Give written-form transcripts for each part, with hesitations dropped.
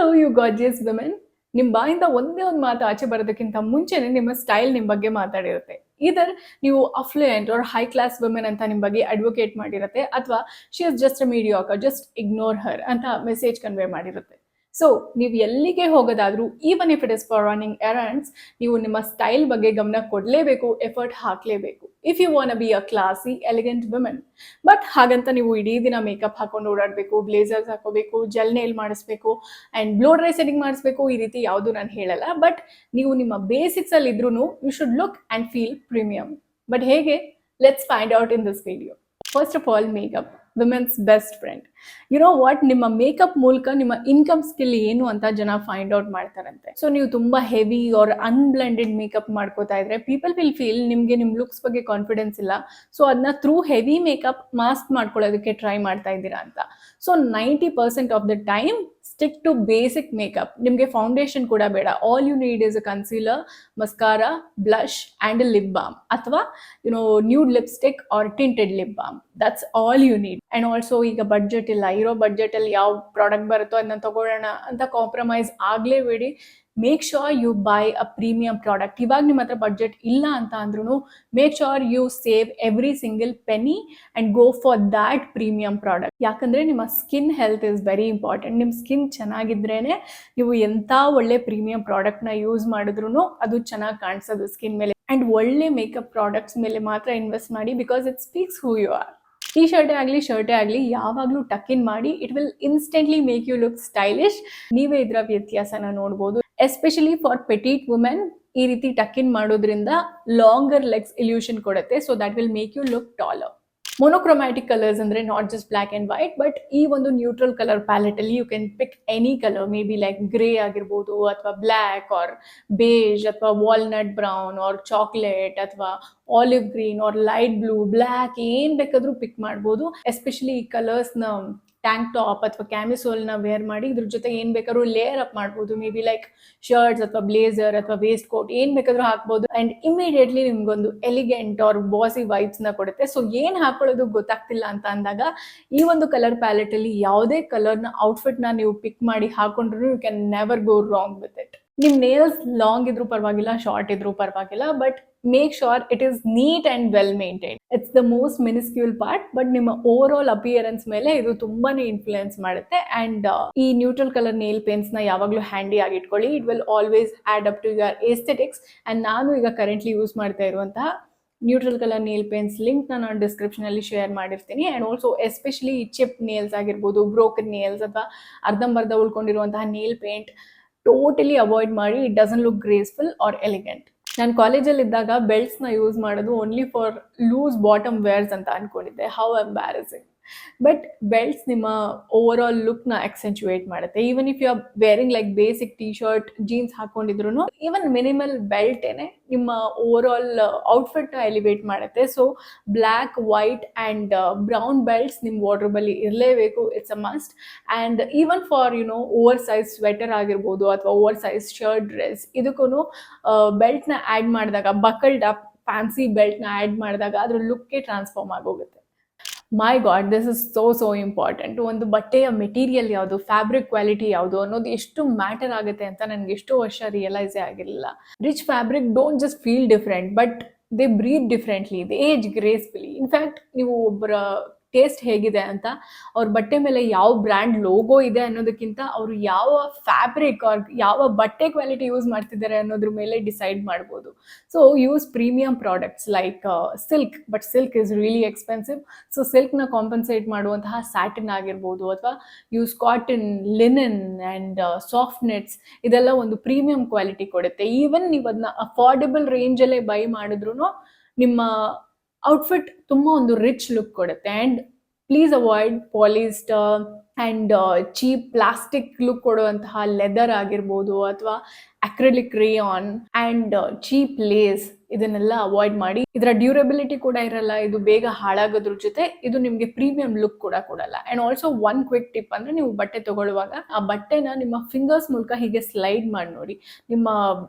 Hello you gorgeous women. ನಿಮ್ಮ ಬಾಯಿಂದ ಒಂದೇ ಒಂದು ಮಾತು ಆಚೆ ಬರೋದಕ್ಕಿಂತ ಮುಂಚೆನೆ ನಿಮ್ಮ ಸ್ಟೈಲ್ ನಿಮ್ಮ ಬಗ್ಗೆ ಮಾತಾಡಿರುತ್ತೆ. ಇದರ್ ನೀವು affluent or high class women ಅಂತ ನಿಮ್ಮ ಬಗ್ಗೆ ಅಡ್ವೊಕೇಟ್ ಮಾಡಿರುತ್ತೆ, ಅಥವಾ she is just a mediocre, just ignore her ಅಂತ ಮೆಸೇಜ್ ಕನ್ವೆ ಮಾಡಿರುತ್ತೆ. ಸೊ ನೀವು ಎಲ್ಲಿಗೆ ಹೋಗೋದಾದ್ರೂ, even if it is for running errands, ನೀವು ನಿಮ್ಮ ಸ್ಟೈಲ್ ಬಗ್ಗೆ ಗಮನ ಕೊಡಲೇಬೇಕು, ಎಫರ್ಟ್ ಹಾಕಲೇಬೇಕು if you want be a classy elegant women. But ಹಾಗಂತ ನೀವು ಇಡೀ ದಿನ ಮೇಕಪ್ ಹಾಕೊಂಡು ಓಡಾಡಬೇಕು, ಬ್ಲೇಸರ್ಸ್ ಹಾಕೋಬೇಕು, ಜೆಲ್ ನೇಲ್ ಮಾಡಿಸ್ಬೇಕು ಆ್ಯಂಡ್ ಬ್ಲೋ ಡ್ರೈ ಸೆಟ್ಟಿಂಗ್ ಮಾಡಿಸ್ಬೇಕು, ಈ ರೀತಿ ಯಾವುದು ನಾನು ಹೇಳಲ್ಲ. ಬಟ್ ನೀವು ನಿಮ್ಮ ಬೇಸಿಕ್ಸ್ ಅಲ್ಲಿ ಇದ್ರೂ you should look and feel premium. But ಹೇಗೆ? Let's find out in this video. First of all, makeup women's best friend. You know what, ನಿಮ್ಮ ಮೇಕಪ್ ಮೂಲಕ ನಿಮ್ಮ ಇನ್ಕಮ್ ಸ್ಕಿಲ್ ಏನು ಅಂತ ಜನ ಫೈಂಡ್ ಔಟ್ ಮಾಡ್ತಾರಂತೆ. ಸೊ ನೀವು ತುಂಬಾ ಹೆವಿ ಆರ್ ಅನ್ಬ್ಲೆಂಡೆಡ್ ಮೇಕಪ್ ಮಾಡ್ಕೋತಾ ಇದ್ರೆ ಪೀಪಲ್ ವಿಲ್ ಫೀಲ್ ನಿಮ್ಗೆ ನಿಮ್ ಲುಕ್ಸ್ ಬಗ್ಗೆ ಕಾನ್ಫಿಡೆನ್ಸ್ ಇಲ್ಲ, ಸೊ ಅದನ್ನ ಥ್ರೂ ಹೆವಿ ಮೇಕಪ್ ಮಾಸ್ಕ್ ಮಾಡ್ಕೊಳ್ಳೋದಕ್ಕೆ ಟ್ರೈ ಮಾಡ್ತಾ ಇದ್ದೀರಾ ಅಂತ. So 90% of the time stick to basic makeup. ನಿಮಗೆ ಫೌಂಡೇಶನ್ ಕೂಡ ಬೇಡ. All you need is a concealer, mascara, blush and lip balm, ಅಥವಾ nude lipstick or tinted lip balm. That's all you need. And also ಈಗ budget ಇಲ್ಲ, ಇರೋ ಬಡ್ಜೆಟಲ್ಲಿ ಯಾವ product ಬರುತ್ತೋ ಅದನ್ನ ತಗೊಳ್ಳೋಣ ಅಂತ ಕಾಂಪ್ರಮೈಸ್ ಆಗಲೇಬೇಡಿ. Make sure you buy a premium product. ಇವಾಗ ನಿಮ್ಮ ಹತ್ರ ಬಡ್ಜೆಟ್ ಇಲ್ಲ ಅಂತ ಅಂದ್ರೂ make sure you save every single penny and go for that premium product. ಯಾಕಂದರೆ ನಿಮ್ಮ skin health is very important. ನಿಮ್ಮ ಸ್ಕಿನ್ ಚೆನ್ನಾಗಿದ್ರೇ ನೀವು ಎಂಥ ಒಳ್ಳೆ ಪ್ರೀಮಿಯಂ ಪ್ರಾಡಕ್ಟ್ನ ಯೂಸ್ ಮಾಡಿದ್ರೂ ಅದು ಚೆನ್ನಾಗಿ ಕಾಣಿಸೋದು ಸ್ಕಿನ್ ಮೇಲೆ. ಆ್ಯಂಡ್ ಒಳ್ಳೆ ಮೇಕಪ್ ಪ್ರಾಡಕ್ಟ್ಸ್ ಮೇಲೆ ಮಾತ್ರ ಇನ್ವೆಸ್ಟ್ ಮಾಡಿ, because it speaks who you are. ಟೀ ಶರ್ಟೇ ಆಗಲಿ ಯಾವಾಗಲೂ ಟಕ್ ಇನ್ ಮಾಡಿ. It will instantly make you look stylish. ನೀವೇ ಇದರ ವ್ಯತ್ಯಾಸನ ನೋಡ್ಬೋದು. ಎಸ್ಪೆಷಲಿ ಫಾರ್ ಪೆಟಿಟ್ ವುಮೆನ್, ಈ ರೀತಿ ಟಕ್ ಇನ್ ಮಾಡೋದ್ರಿಂದ ಲಾಂಗರ್ ಲೆಗ್ಸ್ ಇಲ್ಯೂಷನ್ ಕೊಡುತ್ತೆ. So that will make you look taller. Monochromatic colours ಅಂದರೆ not just black and white, but ಈ ಒಂದು ನ್ಯೂಟ್ರಲ್ ಕಲರ್ ಪ್ಯಾಲೆಟಲ್ಲಿ you can pick any colour. Maybe like grey ಆಗಿರ್ಬೋದು, ಅಥವಾ black or beige, ಅಥವಾ walnut brown or chocolate, ಅಥವಾ olive green or light blue, black, ಏನು ಬೇಕಾದರೂ ಪಿಕ್ ಮಾಡ್ಬೋದು. ಎಸ್ಪೆಷಲಿ ಈ ಕಲರ್ಸ್ನ ಟ್ಯಾಂಕ್ ಟಾಪ್ ಅಥವಾ ಕ್ಯಾಮಿಸೋಲ್ನ ವೇರ್ ಮಾಡಿ ಇದ್ರ ಜೊತೆ ಏನು ಬೇಕಾದ್ರೂ ಲೇಯರ್ ಅಪ್ ಮಾಡ್ಬೋದು. ಮೇ ಬಿ ಲೈಕ್ ಶರ್ಟ್ಸ್ ಅಥವಾ ಬ್ಲೇಸರ್ ಅಥವಾ ವೇಸ್ಟ್ ಕೋಟ್ ಏನು ಬೇಕಾದ್ರೂ ಹಾಕ್ಬೋದು. ಆ್ಯಂಡ್ ಇಮಿಡಿಯೇಟ್ಲಿ ನಿಮ್ಗೊಂದು ಎಲಿಗೆಂಟ್ ಆರ್ ಬಾಸಿ ವೈಬ್ಸ್ನ ಕೊಡುತ್ತೆ. ಸೊ ಏನು ಹಾಕೊಳ್ಳೋದು ಗೊತ್ತಾಗ್ತಿಲ್ಲ ಅಂತ ಅಂದಾಗ ಈ ಒಂದು ಕಲರ್ ಪ್ಯಾಲೆಟಲ್ಲಿ ಯಾವುದೇ ಕಲರ್ನ ಔಟ್ಫಿಟ್ನ ನೀವು ಪಿಕ್ ಮಾಡಿ ಹಾಕೊಂಡ್ರು you can never go wrong with it. ನಿಮ್ಮ ನೇಲ್ಸ್ ಲಾಂಗ್ ಇದ್ರೂ ಪರವಾಗಿಲ್ಲ, ಶಾರ್ಟ್ ಇದ್ರೂ ಪರವಾಗಿಲ್ಲ, but make sure it is neat and well maintain. It's the most minuscule part, but ನಿಮ್ಮ ಓವರ್ ಆಲ್ ಅಪಿಯರೆನ್ಸ್ ಮೇಲೆ ಇದು ತುಂಬಾನೇ ಇನ್ಫ್ಲುಯೆನ್ಸ್ ಮಾಡುತ್ತೆ. ಆ್ಯಂಡ್ ಈ ನ್ಯೂಟ್ರಲ್ ಕಲರ್ ನೇಲ್ ಪೆನ್ಸ್ನ ಯಾವಾಗಲೂ ಹ್ಯಾಂಡಿ ಆಗಿ ಇಟ್ಕೊಳ್ಳಿ. It will always add up to your aesthetics. And ನಾನು ಈಗ ಕರೆಂಟ್ಲಿ ಯೂಸ್ ಮಾಡ್ತಾ ಇರುವಂತಹ ನ್ಯೂಟ್ರಲ್ ಕಲರ್ ನೇಲ್ ಪೆನ್ಸ್ ಲಿಂಕ್ನ ನಾನು ಡಿಸ್ಕ್ರಿಪ್ಷನಲ್ಲಿ ಶೇರ್ ಮಾಡಿರ್ತೀನಿ. And also especially chip nails ಆಗಿರ್ಬೋದು, ಬ್ರೋಕನ್ ನೇಲ್ಸ್, ಅಥವಾ ಅರ್ಧಂಬರ್ಧ ಉಳ್ಕೊಂಡಿರುವಂತಹ ನೇಲ್ ಪೇಂಟ್ ಟೋಟಲಿ ಅವಾಯ್ಡ್ ಮಾಡಿ. It doesn't look graceful or elegant. ನಾನು ಕಾಲೇಜಲ್ಲಿ ಇದ್ದಾಗ ಬೆಲ್ಟ್ಸ್ನ ಯೂಸ್ ಮಾಡೋದು only for loose bottom wears ಅಂತ ಅನ್ಕೊಂಡಿದ್ದೆ. How embarrassing. ಬಟ್ ಬೆಲ್ಟ್ಸ್ ನಿಮ್ಮ ಓವರ್ ಆಲ್ ಲುಕ್ನ ಎಕ್ಸೆಂಚುಯೇಟ್ ಮಾಡುತ್ತೆ. Even if you are wearing like basic T-shirt, jeans ಹಾಕೊಂಡಿದ್ರು ಈವನ್ ಮಿನಿಮಲ್ ಬೆಲ್ಟೇನೆ ನಿಮ್ಮ ಓವರ್ ಆಲ್ ಔಟ್ಫಿಟ್ನ ಎಲಿವೇಟ್ ಮಾಡುತ್ತೆ. So black, white and brown belts ನಿಮ್ಮ ವಾರ್ಡ್ರೋಬಲ್ಲಿ ಇರಲೇಬೇಕು. It's a must. And even for over size sweater ಆಗಿರ್ಬೋದು, ಅಥವಾ ಓವರ್ ಸೈಜ್ ಶರ್ಟ್, ಡ್ರೆಸ್, ಇದಕ್ಕೂ ಬೆಲ್ಟ್ನ ಆ್ಯಡ್ ಮಾಡಿದಾಗ, ಬಕಲ್ಡ್ ಅಪ್ ಫ್ಯಾನ್ಸಿ ಬೆಲ್ಟ್ನ ಆ್ಯಡ್ ಮಾಡಿದಾಗ ಅದ್ರ ಲುಕ್ಗೆ ಟ್ರಾನ್ಸ್ಫಾರ್ಮ್ ಆಗೋಗುತ್ತೆ. My God, this is so important. ಒಂದು ಬಟ್ಟೆಯ ಮೆಟೀರಿಯಲ್ ಯಾವುದು, ಫ್ಯಾಬ್ರಿಕ್ ಕ್ವಾಲಿಟಿ ಯಾವುದು ಅನ್ನೋದು ಎಷ್ಟು ಮ್ಯಾಟರ್ ಆಗುತ್ತೆ ಅಂತ ನನಗೆ ಎಷ್ಟೋ ವರ್ಷ ರಿಯಲೈಸೇ ಆಗಿರಲಿಲ್ಲ. Rich fabric don't just feel different, but they breathe differently, they age gracefully. In fact ನೀವು ಒಬ್ಬರ ಟೇಸ್ಟ್ ಹೇಗಿದೆ ಅಂತ, ಅವ್ರ ಬಟ್ಟೆ ಮೇಲೆ ಯಾವ ಬ್ರ್ಯಾಂಡ್ ಲೋಗೋ ಇದೆ ಅನ್ನೋದಕ್ಕಿಂತ ಅವರು ಯಾವ ಫ್ಯಾಬ್ರಿಕ್ ಆರ್ ಯಾವ ಬಟ್ಟೆ ಕ್ವಾಲಿಟಿ ಯೂಸ್ ಮಾಡ್ತಿದ್ದಾರೆ ಅನ್ನೋದ್ರ ಮೇಲೆ ಡಿಸೈಡ್ ಮಾಡ್ಬೋದು. So use premium products like silk, but silk is really expensive. So ಸಿಲ್ಕ್ನ ಕಾಂಪನ್ಸೇಟ್ ಮಾಡುವಂತಹ ಸ್ಯಾಟಿನ್ ಆಗಿರ್ಬೋದು, ಅಥವಾ use cotton, linen and soft nets, ಇದೆಲ್ಲ ಒಂದು ಪ್ರೀಮಿಯಂ ಕ್ವಾಲಿಟಿ ಕೊಡುತ್ತೆ. ಈವನ್ ನೀವು ಅದನ್ನ ಅಫೋರ್ಡೆಬಲ್ ರೇಂಜಲ್ಲೇ ಬೈ ಮಾಡಿದ್ರು ನಿಮ್ಮ ಔಟ್ಫಿಟ್ ತುಂಬ ಒಂದು ರಿಚ್ ಲುಕ್ ಕೊಡುತ್ತೆ. And please avoid polyester and cheap plastic look ಕೊಡುವಂತಹ ಲೆದರ್ ಆಗಿರ್ಬೋದು, ಅಥವಾ acrylic rayon and cheap lace, ಇದನ್ನೆಲ್ಲ ಅವಾಯ್ಡ್ ಮಾಡಿ. ಇದರ ಡ್ಯೂರಬಿಲಿಟಿ ಕೂಡ ಇರಲ್ಲ, ಇದು ಬೇಗ ಹಾಳಾಗೋದ್ರ ಜೊತೆ ಇದು ನಿಮ್ಗೆ ಪ್ರೀಮಿಯಂ ಲುಕ್ ಕೂಡ ಕೊಡಲ್ಲ. And also one quick tip ಅಂದ್ರೆ, ನೀವು ಬಟ್ಟೆ ತಗೊಳ್ಳುವಾಗ ಆ ಬಟ್ಟೆನ ನಿಮ್ಮ ಫಿಂಗರ್ಸ್ ಮೂಲಕ ಹೀಗೆ ಸ್ಲೈಡ್ ಮಾಡಿ ನೋಡಿ. ನಿಮ್ಮ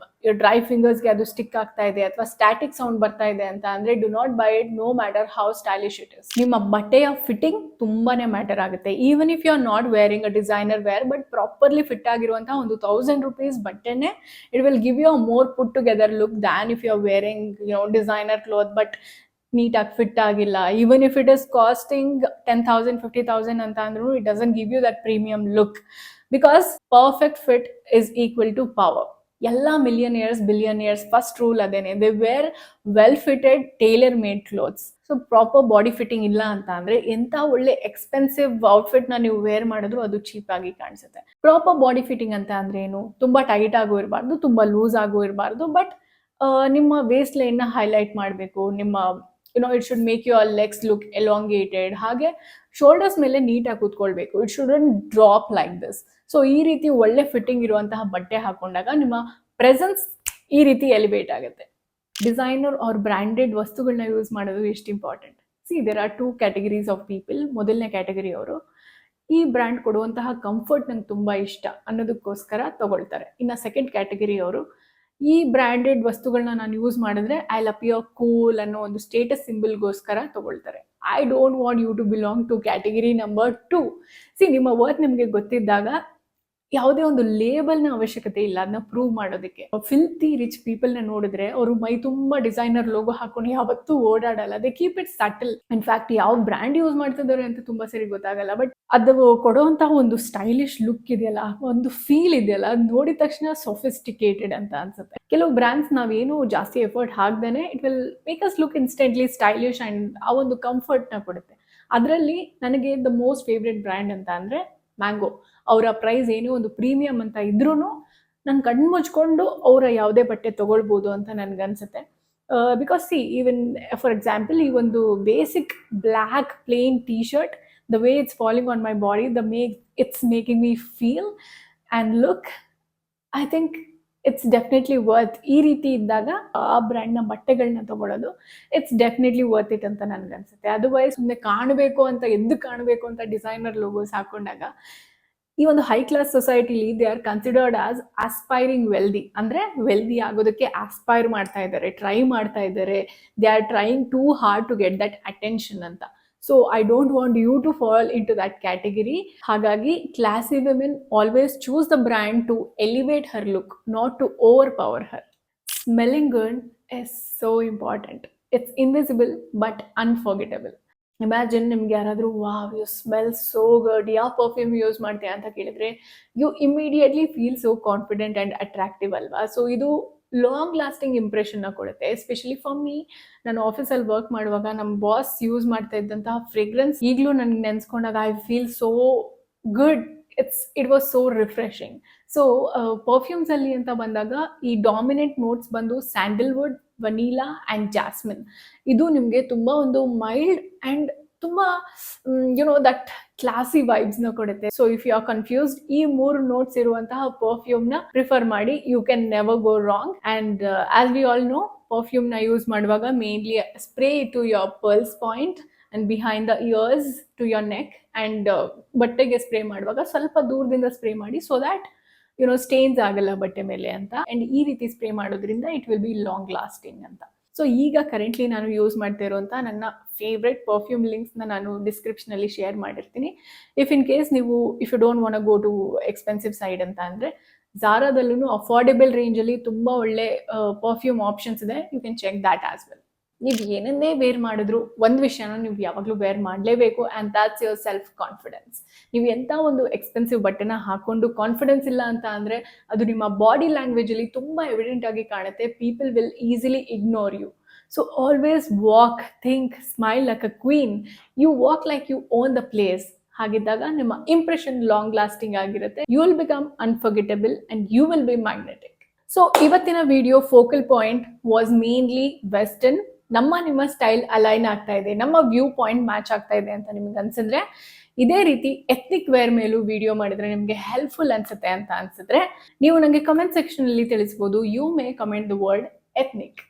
ಡ್ರೈ ಫಿಂಗರ್ಸ್ಗೆ ಅದು ಸ್ಟಿಕ್ ಆಗ್ತಾ ಇದೆ ಅಥವಾ ಸ್ಟ್ಯಾಟಿಕ್ ಸೌಂಡ್ ಬರ್ತಾ ಇದೆ ಅಂತ ಅಂದ್ರೆ, do not buy it, no matter how stylish it is. ನಿಮ್ಮ ಬಟ್ಟೆಯ ಫಿಟ್ಟಿಂಗ್ ತುಂಬಾನೇ ಮ್ಯಾಟರ್ ಆಗುತ್ತೆ. Even if you are not wearing a designer wear, but properly fit ಆಗಿರುವಂತಹ ಒಂದು 1000 rupees ಬಟ್ಟೆನೆ, it will give you a more put together look than if you are wearing designer cloth but ನೀಟಾಗಿ fit ಆಗಿಲ್ಲ. Even if it is costing 10,000 50,000 ಅಂತ ಅಂದ್ರೂ, it doesn't give you that premium look, because perfect fit is equal to power. ಎಲ್ಲ millionaires, billionaires first rule ಅದೇನೆ, they wear well fitted tailor made clothes. So proper body fitting ಇಲ್ಲ ಅಂತ ಅಂದ್ರೆ, ಎಂತ ಒಳ್ಳೆ expensive outfit ನ ನೀವು wear ಮಾಡಿದ್ರು ಅದು ಚೀಪ್ ಆಗಿ ಕಾಣಿಸುತ್ತೆ. ಪ್ರಾಪರ್ ಬಾಡಿ ಫಿಟ್ಟಿಂಗ್ ಅಂತ ಅಂದ್ರೆ ಏನು? ತುಂಬಾ ಟೈಟ್ ಆಗು ಇರಬಾರ್ದು, ತುಂಬಾ ಲೂಸ್ ಆಗು ಇರಬಾರ್ದು, ಬಟ್ ನಿಮ್ಮ ವೇಸ್ಟ್ ಲೈನ್ ನ ಹೈಲೈಟ್ ಮಾಡಬೇಕು. ನಿಮ್ಮ it should make your legs look elongated. ಹಾಗೆ ಶೋಲ್ಡರ್ಸ್ ಮೇಲೆ ನೀಟಾಗಿ ಕೂತ್ಕೊಳ್ಬೇಕು. It shouldn't drop like this. So ಈ ರೀತಿ ಒಳ್ಳೆ ಫಿಟ್ಟಿಂಗ್ ಇರುವಂತಹ ಬಟ್ಟೆ ಹಾಕೊಂಡಾಗ ನಿಮ್ಮ ಪ್ರೆಸೆನ್ಸ್ ಈ ರೀತಿ ಎಲಿವೇಟ್ ಆಗುತ್ತೆ. ಡಿಸೈನರ್ ಆರ್ ಬ್ರ್ಯಾಂಡೆಡ್ ವಸ್ತುಗಳನ್ನ ಯೂಸ್ ಮಾಡೋದು ಎಷ್ಟು important. See, there are 2 categories of people. ಮೊದಲನೇ ಕ್ಯಾಟಗರಿ ಅವರು ಈ ಬ್ರ್ಯಾಂಡ್ ಕೊಡುವಂತಹ ಕಂಫರ್ಟ್ ನಂಗೆ ತುಂಬಾ ಇಷ್ಟ ಅನ್ನೋದಕ್ಕೋಸ್ಕರ ತಗೊಳ್ತಾರೆ. ಇನ್ನು ಸೆಕೆಂಡ್ ಕ್ಯಾಟಗರಿ ಅವರು, ಈ ಬ್ರ್ಯಾಂಡೆಡ್ ವಸ್ತುಗಳನ್ನ ನಾನು ಯೂಸ್ ಮಾಡಿದ್ರೆ ಐ ವಿಲ್ ಅಪಿಯರ್ ಕೂಲ್ ಅನ್ನೋ ಒಂದು ಸ್ಟೇಟಸ್ ಸಿಂಬಲ್ಗೋಸ್ಕರ ತಗೊಳ್ತಾರೆ. I don't want you to belong to category number 2. See, ನಿಮ್ಮ ವರ್ತ್ ನಿಮಗೆ ಗೊತ್ತಿದ್ದಾಗ ಯಾವುದೇ ಒಂದು ಲೇಬಲ್ನ ಅವಶ್ಯಕತೆ ಇಲ್ಲ ಅದನ್ನ ಪ್ರೂವ್ ಮಾಡೋದಕ್ಕೆ. ಫಿಲ್ತಿ ರಿಚ್ ಪೀಪಲ್ನ ನೋಡಿದ್ರೆ ಅವರು ಮೈ ತುಂಬಾ ಡಿಸೈನರ್ ಲೋಗೋ ಹಾಕೊಂಡು ಯಾವತ್ತೂ ಓಡಾಡಲ್ಲ. They keep it subtle. In fact ಯಾವ ಬ್ರ್ಯಾಂಡ್ ಯೂಸ್ ಮಾಡ್ತಿದ್ದಾರೆ ಅಂತ ತುಂಬಾ ಸರಿ ಗೊತ್ತಾಗಲ್ಲ, ಬಟ್ ಅದು ಕೊಡುವಂತಹ ಒಂದು ಸ್ಟೈಲಿಶ್ ಲುಕ್ ಇದೆಯಲ್ಲ, ಒಂದು ಫೀಲ್ ಇದೆಯಲ್ಲ, ಅದು ನೋಡಿದ ತಕ್ಷಣ ಸೊಫಿಸ್ಟಿಕೇಟೆಡ್ ಅಂತ ಅನ್ಸುತ್ತೆ. ಕೆಲವು ಬ್ರ್ಯಾಂಡ್ಸ್ ನಾವೇನು ಜಾಸ್ತಿ ಎಫರ್ಟ್ ಹಾಕ್ದೇನೆ it will make us look instantly stylish and ಆ ಒಂದು ಕಂಫರ್ಟ್ ನ ಕೊಡುತ್ತೆ. ಅದರಲ್ಲಿ ನನಗೆ ದ ಮೋಸ್ಟ್ ಫೇವ್ರೆಟ್ ಬ್ರ್ಯಾಂಡ್ ಅಂತ ಅಂದ್ರೆ ಮ್ಯಾಂಗೋ. ಅವರ ಪ್ರೈಸ್ ಏನೋ ಒಂದು ಪ್ರೀಮಿಯಂ ಅಂತ ಇದ್ರೂ ನಾನು ಕಣ್ಣು ಮುಚ್ಕೊಂಡು ಅವರ ಯಾವುದೇ ಬಟ್ಟೆ ತಗೊಳ್ಬೋದು ಅಂತ ನನ್ಗನ್ಸುತ್ತೆ. Because see, even for example, ಈ ಒಂದು basic black plain T shirt, the way it's falling on my body, it's making me feel and look, I think it's definitely worth. ಈ ರೀತಿ ಇದ್ದಾಗ ಆ ಬ್ರ್ಯಾಂಡ್ನ ಬಟ್ಟೆಗಳನ್ನ ತಗೊಳ್ಳೋದು ಇಟ್ಸ್ ಡೆಫಿನೆಟ್ಲಿ ವರ್ತ್ ಇಟ್ ಅಂತ ನನ್ಗನ್ಸುತ್ತೆ. ಅದರ್ವೈಸ್ ಸುಮ್ಮನೆ ಕಾಣಬೇಕು ಅಂತ, ಎದ್ದು ಕಾಣಬೇಕು ಅಂತ ಡಿಸೈನರ್ ಲೋಗೋಸ್ ಹಾಕೊಂಡಾಗ ಈ ಒಂದು ಹೈ ಕ್ಲಾಸ್ ಸೊಸೈಟಿಲಿ they are considered as aspiring wealthy. ಅಂದ್ರೆ ವೆಲ್ದಿ ಆಗೋದಕ್ಕೆ ಆಸ್ಪೈರ್ ಮಾಡ್ತಾ ಇದ್ದಾರೆ, ಟ್ರೈ ಮಾಡ್ತಾ ಇದ್ದಾರೆ. They are trying too hard to get that attention ಅಂತ. So I don't want you to fall into that category. ಹಾಗಾಗಿ classy women always choose the brand to elevate her look, not to overpower her. Smelling good is so important. It's invisible but unforgettable. Imagine ನಿಮ್ಗೆ ಯಾರಾದರೂ wow you smell so good, ಯಾವ perfume use ಮಾಡ್ತೀಯ ಅಂತ ಕೇಳಿದ್ರೆ you immediately feel so confident and attractive ಅಲ್ವಾ. So ಇದು long lasting ಇಂಪ್ರೆಷನ್ನ ಕೊಡುತ್ತೆ. ಎಸ್ಪೆಷಲಿ ಫಾರ್ ಮೀ, ನಾನು ಆಫೀಸಲ್ಲಿ ವರ್ಕ್ ಮಾಡುವಾಗ ನಮ್ಮ ಬಾಸ್ ಯೂಸ್ ಮಾಡ್ತಾ ಇದ್ದಂತಹ ಫ್ರೇಗ್ರೆನ್ಸ್ ಈಗಲೂ ನನಗೆ ನೆನೆಸ್ಕೊಂಡಾಗ I feel so good. It was so refreshing. So ಪರ್ಫ್ಯೂಮ್ಸಲ್ಲಿ ಅಂತ ಬಂದಾಗ ಈ ಡಾಮಿನೆಂಟ್ ನೋಟ್ಸ್ ಬಂದು ಸ್ಯಾಂಡಲ್ವುಡ್, ವನೀಲಾ ಆ್ಯಂಡ್ ಜಾಸ್ಮಿನ್. ಇದು ನಿಮಗೆ ತುಂಬ ಒಂದು ಮೈಲ್ಡ್ ಆ್ಯಂಡ್ ತುಂಬ ದಟ್ ಕ್ಲಾಸಿ ವೈಬ್ಸ್ನ ಕೊಡುತ್ತೆ. So if you are confused, ಈ 3 ನೋಟ್ಸ್ ಇರುವಂತಹ ಪರ್ಫ್ಯೂಮ್ನ ಪ್ರಿಫರ್ ಮಾಡಿ. You can never go wrong. And as we all know, ಪರ್ಫ್ಯೂಮ್ನ ಯೂಸ್ ಮಾಡುವಾಗ mainly spray to your pulse point and behind the years to your neck. And ಬಟ್ಟೆಗೆ spray ಮಾಡುವಾಗ ಸ್ವಲ್ಪ ದೂರದಿಂದ ಸ್ಪ್ರೇ ಮಾಡಿ, ಸೊ ದ್ಯಾಟ್ ಸ್ಟೇನ್ಸ್ ಆಗಲ್ಲ ಬಟ್ಟೆ ಮೇಲೆ ಅಂತ. ಅಂಡ್ ಈ ರೀತಿ ಸ್ಪ್ರೇ ಮಾಡೋದ್ರಿಂದ it will be long lasting ಅಂತ. ಸೊ ಈಗ ಕರೆಂಟ್ಲಿ ನಾನು ಯೂಸ್ ಮಾಡ್ತಾ ಇರುವಂಥ ನನ್ನ ಫೇವ್ರೆಟ್ ಪರ್ಫ್ಯೂಮ್ ಲಿಂಕ್ಸ್ನ ನಾನು ಡಿಸ್ಕ್ರಿಪ್ಷನಲ್ಲಿ ಶೇರ್ ಮಾಡಿರ್ತೀನಿ. ಇಫ್ ಇನ್ ಕೇಸ್ ನೀವು you don't want go to expensive side ಅಂತ ಅಂದರೆ, ಝಾರಾದಲ್ಲೂ ಅಫೋರ್ಡೆಬಲ್ ರೇಂಜಲ್ಲಿ ತುಂಬ ಒಳ್ಳೆ ಪರ್ಫ್ಯೂಮ್ ಆಪ್ಷನ್ಸ್ ಇದೆ. You can check that as well. ನೀವು ಏನನ್ನೇ ವೇರ್ ಮಾಡಿದ್ರು ಒಂದು ವಿಷಯನ ನೀವು ಯಾವಾಗಲೂ ವೇರ್ ಮಾಡಲೇಬೇಕು, and that's your self confidence. ನೀವು ಎಂಥ ಒಂದು ಎಕ್ಸ್ಪೆನ್ಸಿವ್ ಬಟ್ಟೆನ ಹಾಕೊಂಡು ಕಾನ್ಫಿಡೆನ್ಸ್ ಇಲ್ಲ ಅಂತ ಅಂದರೆ, ಅದು ನಿಮ್ಮ ಬಾಡಿ ಲ್ಯಾಂಗ್ವೇಜಲ್ಲಿ ತುಂಬ ಎವಿಡೆಂಟ್ ಆಗಿ ಕಾಣುತ್ತೆ. People will easily ignore you. So always walk, think, smile like a queen. You walk like you own the place. ಹಾಗಿದ್ದಾಗ ನಿಮ್ಮ ಇಂಪ್ರೆಷನ್ ಲಾಂಗ್ ಲಾಸ್ಟಿಂಗ್ ಆಗಿರುತ್ತೆ. You will become unforgettable and you will be magnetic. So ಇವತ್ತಿನ video focal point was mainly western. ನಿಮ್ಮ style align ಆಗ್ತಾ ಇದೆ, ನಮ್ಮ view point match ಆಗ್ತಾ ಇದೆ ಅಂತ ನಿಮ್ಗೆ ಅನ್ಸಿದ್ರೆ, ಇದೇ ರೀತಿ ಎಥ್ನಿಕ್ ವೇರ್ ಮೇಲೂ ವಿಡಿಯೋ ಮಾಡಿದ್ರೆ ನಿಮಗೆ ಹೆಲ್ಪ್ಫುಲ್ ಅನ್ಸುತ್ತೆ ಅಂತ ಅನ್ಸಿದ್ರೆ, ನೀವು ನನಗೆ ಕಮೆಂಟ್ ಸೆಕ್ಷನ್ ಅಲ್ಲಿ ತಿಳಿಸಬಹುದು. You may comment the word ethnic.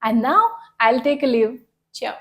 And now I'll take a leave. Ciao.